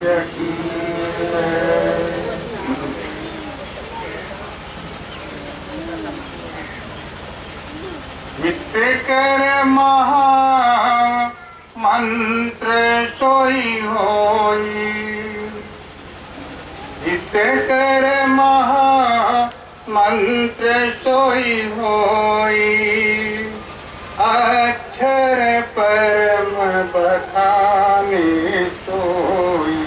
हित कर महा मंत्र सोई होई, हित कर महा मंत्र सोई होई, अक्षर परम बखाने सोई,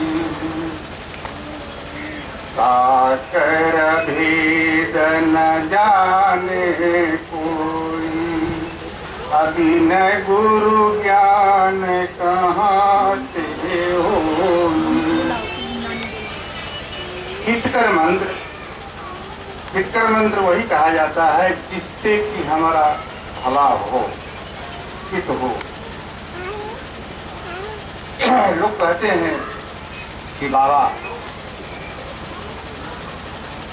साकर भेद न जाने कोई, अभिनय गुरु ज्ञान कहाँ से होई। हितकर मंत्र, हितकर मंत्र वही कहा जाता है जिससे कि हमारा भला हो, हित हो। लोग कहते हैं कि बाबा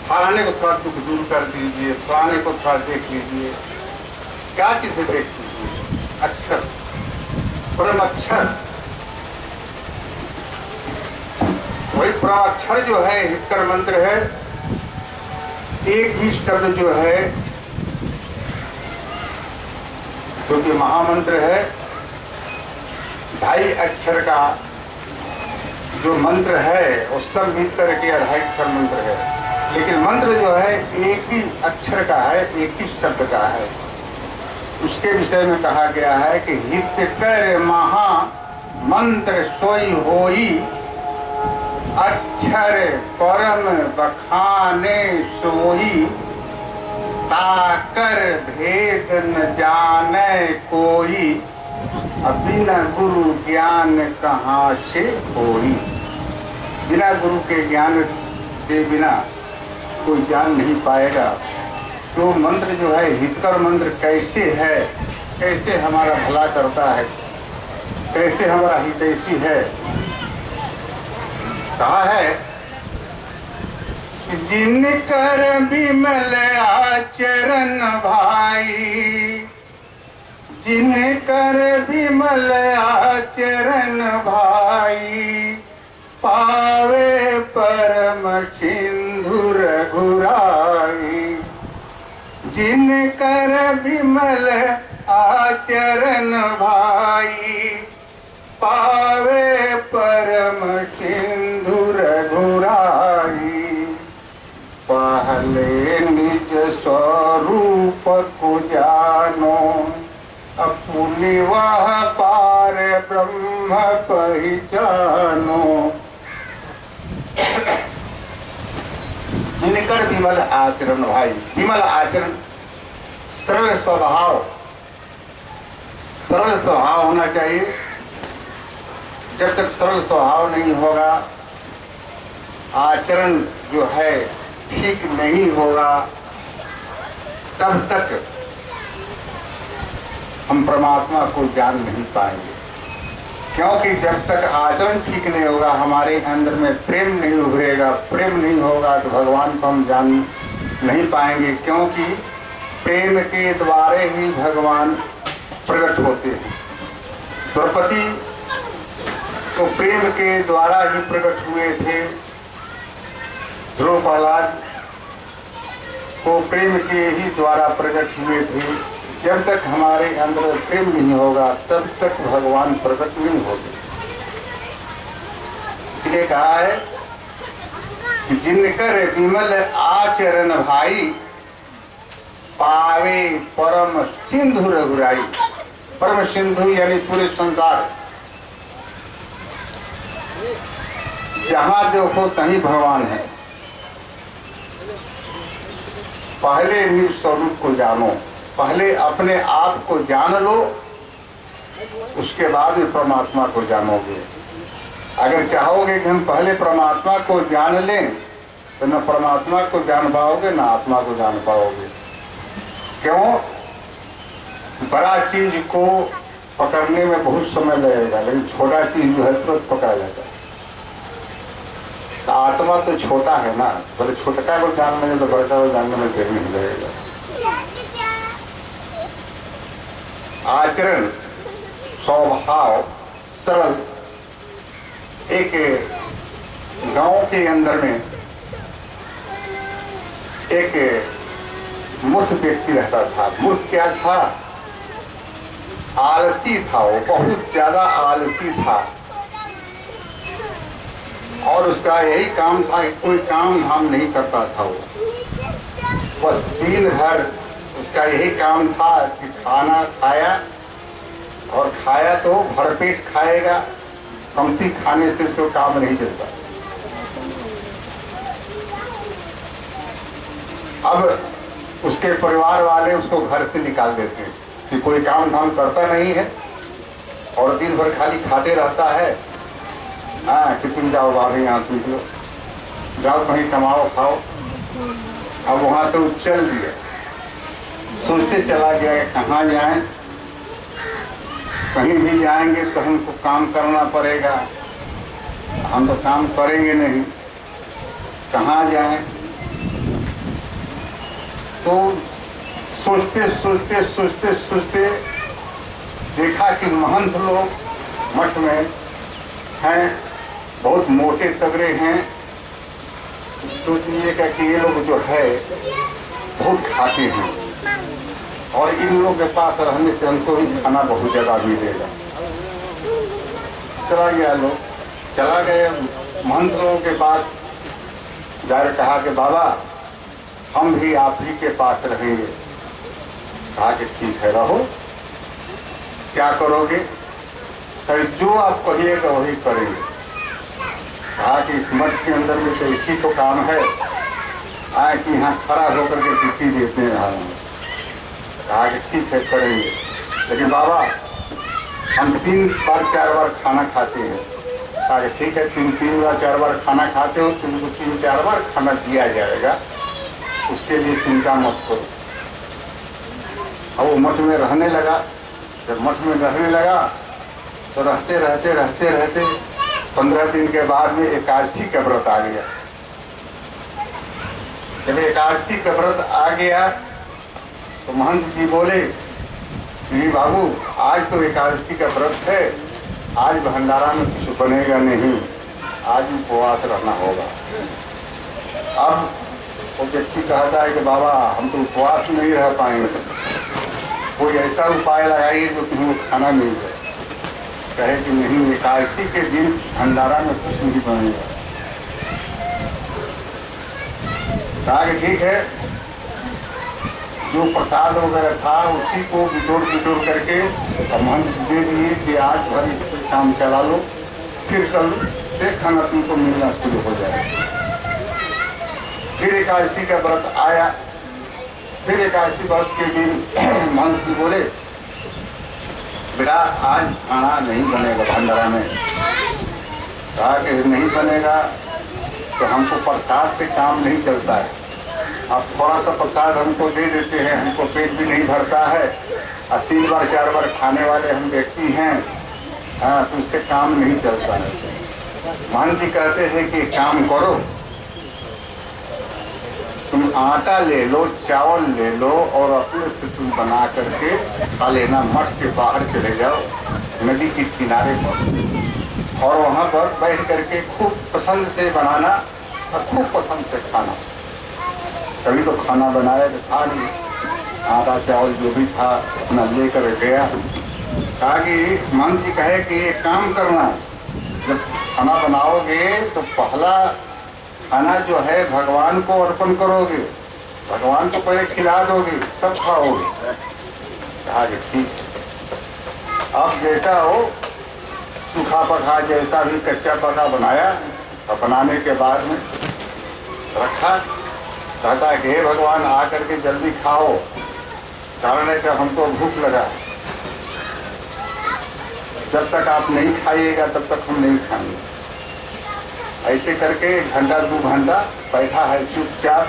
फलाने को थोड़ा दुख दूर कर दीजिए, फलाने को थोड़ा देख लीजिए। क्या चीज है देख लीजिए? अक्षर, परम अक्षर। वही परम अक्षर जो है हितकर मंत्र है। एक ही शब्द जो है, जो कि महामंत्र है, 2.5 अक्षर का जो मंत्र है वो सब मिल करके 2.5 अक्षर मंत्र है। लेकिन मंत्र जो है एक ही अक्षर का है, एक ही शब्द का है। उसके विषय में कहा गया है कि हित कर महा मंत्र सोई होई, अक्षर परम बखाने सोई, ताकर भेद न जाने कोई, बिना गुरु ज्ञान कहाँ से होई। बिना गुरु के ज्ञान के बिना कोई जान नहीं पाएगा। तो मंत्र जो है हितकर मंत्र कैसे है, कैसे हमारा भला करता है, कैसे हमारा हितैषी है। कहा है जिनकर विमल आचरण भाई, जिनकर विमल आचरण भाई, पावे परम सिंधु रघुराई। जिनकर विमल आचरण भाई, पावे परम सिंधु रघुराई। पहले निज स्वरूप को जानो, अपनी वह पार ब्रह्म पहचानो। जिनकर विमल आचरण भाई, विमल आचरण, सरल स्वभाव, सरल स्वभाव होना चाहिए। जब तक सरल स्वभाव नहीं होगा, आचरण जो है ठीक नहीं होगा, तब तक हम परमात्मा को जान नहीं पाएंगे। क्योंकि जब तक आचरण ठीक नहीं होगा, हमारे अंदर में प्रेम नहीं उभरेगा, प्रेम नहीं होगा तो भगवान को हम जान नहीं पाएंगे। क्योंकि प्रेम के द्वारा ही भगवान प्रकट होते हैं। द्रौपदी तो प्रेम के द्वारा ही प्रकट हुए थे, ध्रुव प्रहलाद को प्रेम के ही द्वारा प्रकट हुए थे। जब तक हमारे अंदर प्रेम नहीं होगा, तब तक भगवान प्रकट नहीं होते। इसलिए कहा है कि जिनकर विमल आचरण भाई, पावे परम सिंधु रघुराई। परम सिंधु यानी पूरे संसार, जहां देखो तहीं भगवान है। पहले निज स्वरूप को जानो, पहले अपने आप को जान लो, उसके बाद में परमात्मा को जानोगे। अगर चाहोगे कि हम पहले परमात्मा को जान लें, तो न परमात्मा को जान पाओगे, न आत्मा को जान पाओगे। क्यों? बड़ा चीज को पकड़ने में बहुत समय लगेगा, लेकिन छोटा चीज जो है तुरंत पकड़ा जाता है। तो आत्मा तो छोटा है ना, बोले छोटका को जानने में तो बड़का को जानने में देर नहीं लगेगा। आचरण, स्वभाव सरल, एक गांव के अंदर में एक मूर्ख व्यक्ति रहता था। मूर्ख क्या था? आलसी था, वो बहुत ज्यादा आलसी था। और उसका यही काम था कि कोई काम धाम नहीं करता था। वो बस दिन भर उसका यही काम था कि खाना खाया, और खाया तो भरपेट खाएगा, कमती खाने से तो काम नहीं चलता। अब उसके परिवार वाले उसको घर से निकाल देते हैं कि कोई काम धाम करता नहीं है और दिन भर खाली खाते रहता है। हाँ, कि तुम जाओ बाबू, यहाँ सीख लो, जाओ कहीं कमाओ खाओ। अब वहां से वो चल दिया, सोचते चला गया कि कहाँ जाएं, कहीं भी जाएंगे तो हमको काम करना पड़ेगा, हम तो काम करेंगे नहीं, कहाँ जाएं। तो सोचते सोचते सोचते सोचते देखा कि महंत लोग मठ में हैं, बहुत मोटे तगड़े हैं। सोचिएगा कि ये लोग जो है बहुत खाते हैं और इन लोगों के पास रहने से हमको ही खाना बहुत ज्यादा मिलेगा। चला गए महंत लोगों के पास, जाकर कहा कि बाबा हम भी आप ही के पास रहेंगे। कहा कि ठीक है, रहो, क्या करोगे? सर जो आप कहिएगा वही करेंगे। कहा कि इस मठ के अंदर में तो इसी को काम है कि यहाँ खड़ा होकर के किसी देते रहा हूँ। कहा कि ठीक है, करेंगे, लेकिन बाबा हम 3 बार 4 बार खाना खाते हैं। कहा कि ठीक है, 3 बार 4 बार खाना खाते हो, तुमको 3-4 बार खाना दिया जाएगा, उसके लिए चिंता मत करो। अब वो मठ में रहने लगा। जब मठ में रहने लगा तो रहते रहते रहते रहते 15 दिन के बाद में एकादशी का व्रत आ गया। जब एकादशी का व्रत आ गया तो महंत जी बोले कि बाबू आज तो एकादशी का व्रत है, आज भंडारा में कुछ बनेगा नहीं, आज उपवास रहना होगा। अब वो व्यक्ति कहता है कि बाबा हम तो उपवास नहीं रह पाएंगे, कोई ऐसा उपाय लगाइए जो किसी को खाना मिल जाए। कहे कि नहीं, एकादशी के दिन भंडारा में कुछ नहीं बनेगा। कहा कि ठीक है, जो प्रसाद वगैरह था उसी को बिटोर करके महंत दे दिए कि आज भर इस काम चला लो, फिर कल से खाना तुमको मिलना शुरू हो जाए। फिर एकादशी का व्रत आया। फिर एकादशी व्रत के दिन महंत जी बोले बेटा आज खाना नहीं बनेगा भंडारा में। कहा कि नहीं बनेगा तो हमको प्रसाद से काम नहीं चलता है, आप थोड़ा सा प्रसाद हमको दे देते हैं, हमको पेट भी नहीं भरता है और 3 बार 4 बार खाने वाले हम व्यक्ति हैं, हाँ, तो उससे काम नहीं चलता है। महंत जी कहते हैं कि काम करो, तुम आटा ले लो, चावल ले लो और अपने से तुम बना करके खा लेना। मठ के बाहर चले जाओ नदी के किनारे पर और वहाँ पर बैठ करके खूब पसंद से बनाना और खूब पसंद से खाना। कभी तो खाना बनाया तो था नहीं, आटा चावल जो भी था अपना लेकर गया। कहा कि महंत जी कहे कि एक काम करना, जब खाना बनाओगे तो पहला खाना जो है भगवान को अर्पण करोगे, भगवान को पहले खिला दोगे तब खाओगे। कहा कि ठीक है। अब जैसा हो सूखा पका, जैसा भी कच्चा पका बनाया और बनाने के बाद में रखा। कहता है कि हे भगवान आकर के जल्दी खाओ, कारण है कि हमको भूख लगा, जब तक आप नहीं खाइएगा तब तक हम नहीं खाएंगे। ऐसे करके 1 घंटा 2 घंटा बैठा है चुपचाप।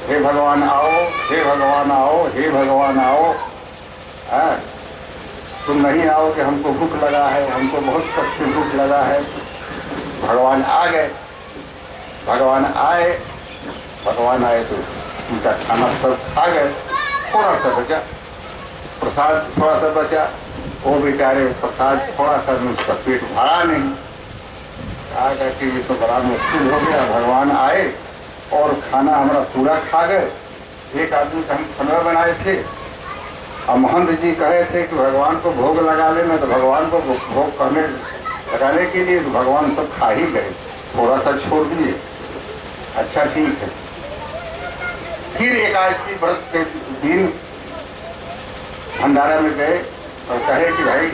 हे भगवान आओ, हे भगवान आओ, हे भगवान आओ। तुम नहीं आओ कि हमको भूख लगा है, हमको बहुत सख्त भूख लगा है। भगवान आ गए। भगवान आए तो उनका खाना सब खा गए। थोड़ा सा बचा प्रसाद, थोड़ा सा बचा, वो बेचारे प्रसाद थोड़ा सा उसका पेट भरा नहीं। आकर के ये तो बड़ा मुश्किल हो गया। भगवान आए और खाना हमारा पूरा खा गए। एक आदमी का हम खाना बनाए थे और महंत जी कहे थे कि भगवान को भोग लगा लेना, तो भगवान को भोग करने लगाने के लिए तो भगवान सब खा ही गए, थोड़ा सा छोड़ दिए। अच्छा ठीक है। फिर एकादशी व्रत के दिन भंडारा में गए और कहे कि भाई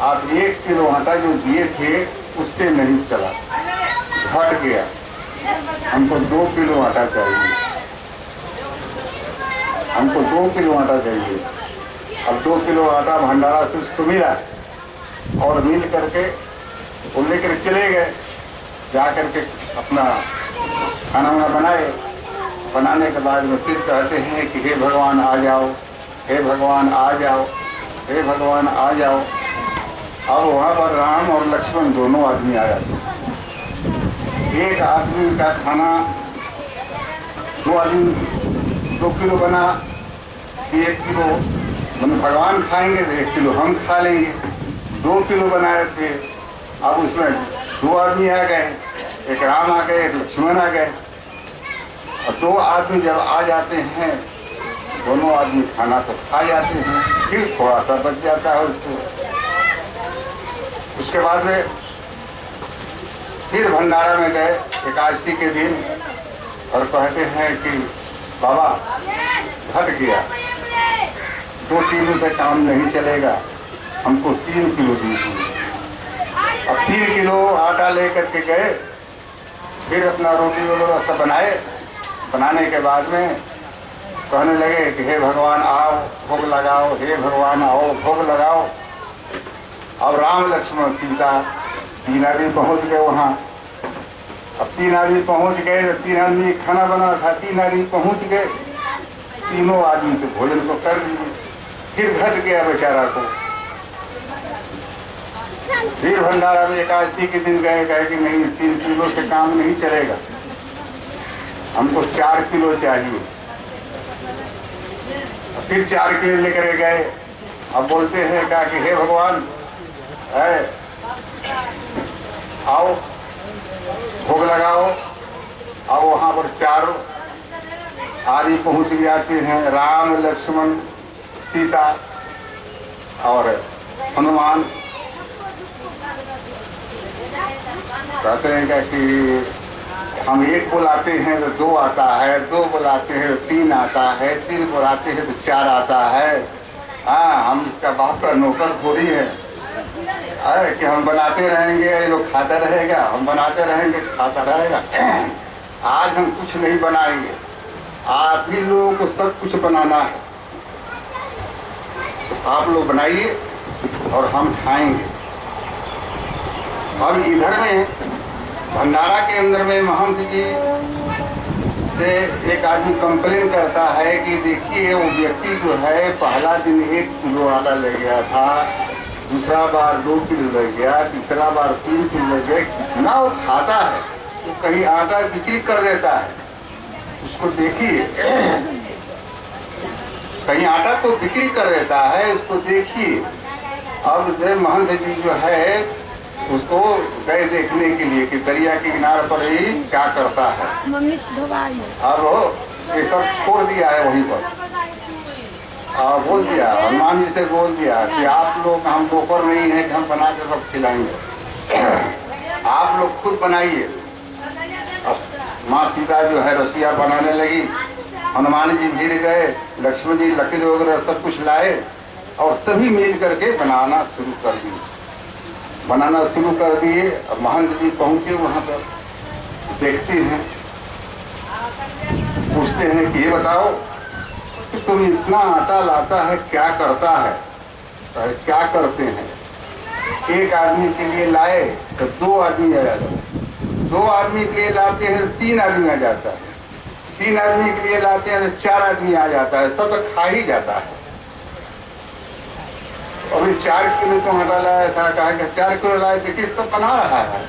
आप 1 किलो आटा जो दिए थे उससे नहीं चला, घट गया, हमको 2 किलो आटा चाहिए, हमको 2 किलो आटा चाहिए। अब 2 किलो आटा भंडारा से उसको मिला और मिल करके वो लेकर चले गए। जा करके अपना खाना वाना बनाए। बनाने के बाद में फिर कहते हैं कि हे भगवान आ जाओ, हे भगवान आ जाओ, हे भगवान आ जाओ। अब वहाँ पर राम और लक्ष्मण दोनों आदमी आ जाते हैं। एक आदमी का खाना 2 आदमी 2 किलो बना, 1 किलो मतलब भगवान खाएंगे तो 1 किलो हम खा लेंगे। 2 किलो बनाए थे, अब उसमें 2 आदमी आ गए, एक राम आ गए, एक लक्ष्मण आ गए। और 2 आदमी जब आ जाते हैं, दोनों आदमी खाना तो खा जाते हैं, फिर थोड़ा सा बच जाता है उसको। उसके बाद में फिर भंडारा में गए एकादशी के दिन और कहते हैं कि बाबा घट गया, 2 किलो से काम नहीं चलेगा, हमको 3 किलो दीजिए। अब 3 किलो आटा लेकर के गए, फिर अपना रोटी वगैरह सब बनाए। बनाने के बाद में कहने लगे कि हे भगवान आओ भोग लगाओ, हे भगवान आओ भोग लगाओ। अब राम लक्ष्मण सीता 3 आदमी पहुंच गए वहाँ। अब 3 आदमी पहुंच गए तो 3 आदमी खाना बना था, 3 आदमी पहुंच गए, तीनों आदमी तो भोजन को कर दिए। फिर घट गया बेचारा को। फिर भंडारा में एकादशी के दिन गए, कहे कि नहीं 3 किलो से काम नहीं चलेगा, हमको 4 किलो चाहिए। फिर 4 किलो लेकर गए। अब बोलते हैं क्या कि हे भगवान है आओ भोग लगाओ। अब वहाँ पर 4 आदमी पहुँच जाते हैं, राम लक्ष्मण सीता और हनुमान। कहते हैं क्या कि हम 1 बुलाते हैं तो 2 आता है, 2 बुलाते हैं तो 3 आता है, 3 बुलाते हैं तो 4 आता है। हाँ, हम इसका बाप का नौकर थोड़ी है कि हम बनाते रहेंगे ये लोग खाता रहेगा, हम बनाते रहेंगे खाता रहेगा। आज हम कुछ नहीं बनाएंगे, आप ही लोगों को सब कुछ बनाना है। आप लोग बनाइए और हम खाएंगे। अब इधर में भंडारा के अंदर में महंत जी से एक आदमी कंप्लेन करता है कि देखिए वो व्यक्ति जो है पहला दिन 1 किलो आटा ले गया था, दूसरा बार 2 किलो ले गया, तीसरा बार 3 किलो ले गया। कितना वो खाता है, तो कहीं आटा बिक्री कर देता है, उसको देखिए। कहीं आटा तो बिक्री कर देता है, उसको देखिए। अब महंत जी जो है उसको गए देखने के लिए कि दरिया के किनारे पर ही क्या करता है। अब ये सब छोड़ दिया है वहीं पर। बोल दिया हनुमान जी से, बोल दिया कि आप लोग हम दोपहर नहीं है कि हम बना के सब खिलाएंगे, आप लोग खुद बनाइए। अब माँ सीता जो है रसिया बनाने लगी, हनुमान जी धीरे गए, लक्ष्मण जी लकड़ी वगैरह सब कुछ लाए और सभी मिल करके बनाना शुरू कर दिए। बनाना शुरू कर दिए। अब महंत जी पहुंचे वहां पर, देखते हैं, पूछते हैं कि ये बताओ कि तुम इतना आटा लाता है क्या करता है? तो क्या करते हैं? 1 आदमी के लिए लाए तो 2 आदमी आ जाता है, 2 आदमी के लिए लाते हैं तो 3 आदमी आ जाता है, 3 आदमी के लिए लाते हैं तो 4 आदमी आ जाता है, सब तो खा ही जाता है। अभी 4 किलो तो आटा लाया था, कहा कि 4 किलो लाए थे, किस सब बना रहा है,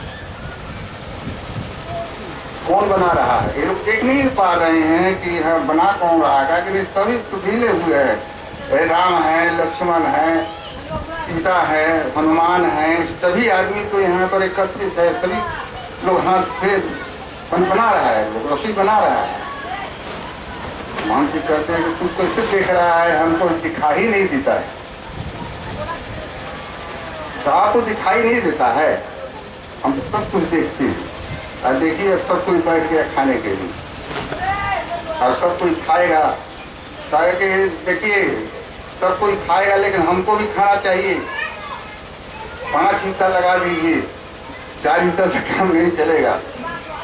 कौन बना रहा है? ये लोग देख नहीं पा रहे हैं कि बना कौन रहा है, कि सभी तो ढीले हुए हैं। राम है, लक्ष्मण है, सीता है, हनुमान है, सभी आदमी तो यहाँ पर एकत्रित है, सभी लोग हाथ से बना रहा है, लोग रसोई बना रहा है। महंत जी कहते हैं कि तू कैसे देख रहा है, हमको दिखाई ही नहीं देता है। कहा तो दिखाई नहीं देता है, हम सब कुछ देखते हैं। और देखिए सब कोई बैठ गया खाने के लिए, और सब कोई खाएगा, ताकि देखिए सब कोई खाएगा, लेकिन हमको भी खाना चाहिए। 5 हिस्सा लगा दीजिए, 4 हिस्सा से काम नहीं चलेगा।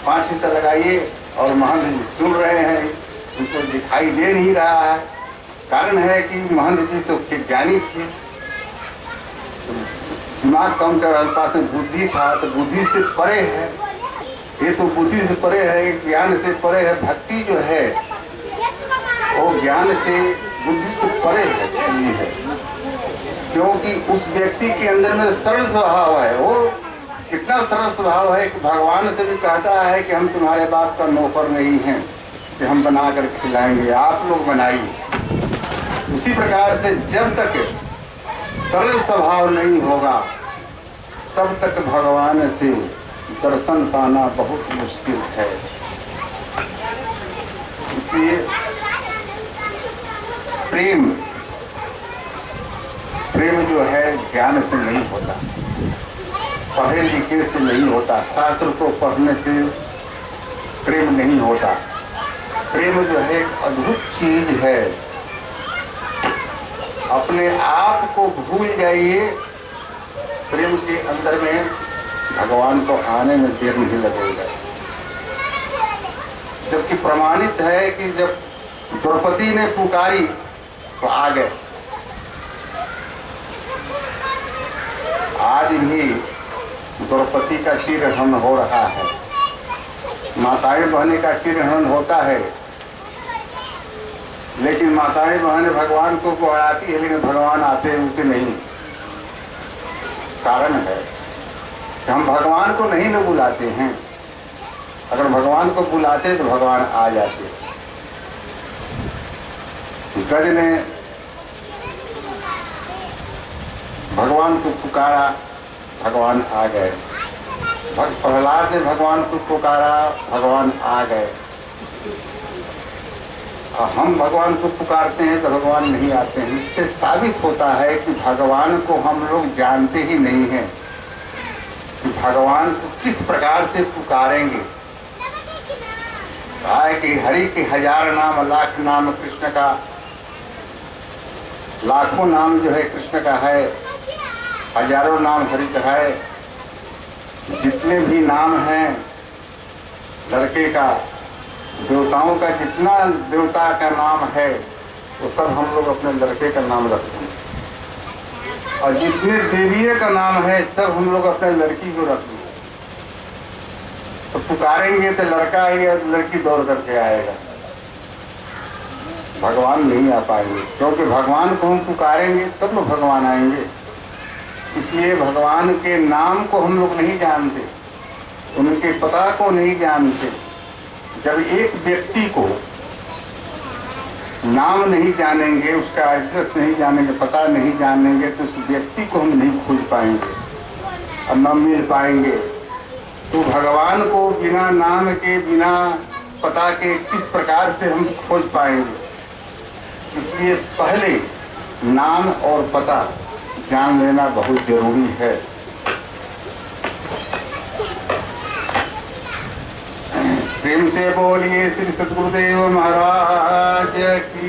5 हिस्सा लगाइए। और महंत जी सुन रहे हैं, उनको दिखाई दे नहीं रहा है। कारण है कि महंत जी तो ज्ञानी थे, दिमाग कम कर पास में बुद्धि था, तो बुद्धि से परे है। ये तो बुद्धि से परे है, ज्ञान से परे है। भक्ति जो है वो ज्ञान से, बुद्धि से परे है। क्योंकि उस व्यक्ति के अंदर में सरल स्वभाव है। वो कितना सरल स्वभाव है कि भगवान से भी कहता है कि हम तुम्हारे बाप का नौकर नहीं हैं कि हम बना कर खिलाएंगे, आप लोग बनाइए। उसी प्रकार से जब तक सरल स्वभाव नहीं होगा तब तक भगवान से दर्शन पाना बहुत मुश्किल है। इसलिए प्रेम जो है ज्ञान से नहीं होता, पढ़े लिखे से नहीं होता, शास्त्र को पढ़ने से प्रेम नहीं होता। प्रेम जो है एक अद्भुत चीज है। अपने आप को भूल जाइए, प्रेम के अंदर में भगवान को आने में देर नहीं लगेगा। जबकि प्रमाणित है कि जब द्रौपदी ने पुकारी तो आ गए। आज भी द्रौपदी का शीरहरण हो रहा है, माताएं बहने का शीरहरण होता है, लेकिन माताएं बहनें भगवान को बुलाती है, लेकिन भगवान आते उनसे नहीं। कारण है कि हम भगवान को नहीं न बुलाते हैं। अगर भगवान को बुलाते तो भगवान आ जाते। गज ने भगवान को पुकारा, भगवान आ गए। भक्त प्रहलाद ने भगवान को पुकारा, भगवान आ गए। और हम भगवान को पुकारते हैं तो भगवान नहीं आते हैं। इससे साबित होता है कि भगवान को हम लोग जानते ही नहीं हैं कि भगवान को किस प्रकार से पुकारेंगे। कहा है कि हरि के 1000 नाम, लाख नाम कृष्ण का, लाखों नाम जो है कृष्ण का है, हजारों नाम हरि का है। जितने भी नाम हैं लड़के का, देवताओं का जितना देवता का नाम है वो सब हम लोग अपने लड़के का नाम रखते हैं। और जितने देवीय का नाम है सब हम लोग अपने लड़की को रखते हैं। तो पुकारेंगे तो लड़का आएगा, लड़की दौड़ करके आएगा, भगवान नहीं आ पाएंगे। क्योंकि भगवान को हम पुकारेंगे तब तो भगवान आएंगे। इसलिए भगवान के नाम को हम लोग नहीं जानते, उनके पता को नहीं जानते। जब एक व्यक्ति को नाम नहीं जानेंगे, उसका एड्रेस नहीं जानेंगे, पता नहीं जानेंगे, तो उस व्यक्ति को हम नहीं खोज पाएंगे और न मिल पाएंगे। तो भगवान को बिना नाम के, बिना पता के किस प्रकार से हम खोज पाएंगे। इसलिए पहले नाम और पता जान लेना बहुत जरूरी है। प्रेम से बोलिए श्री सद्गुरुदेव महाराज की।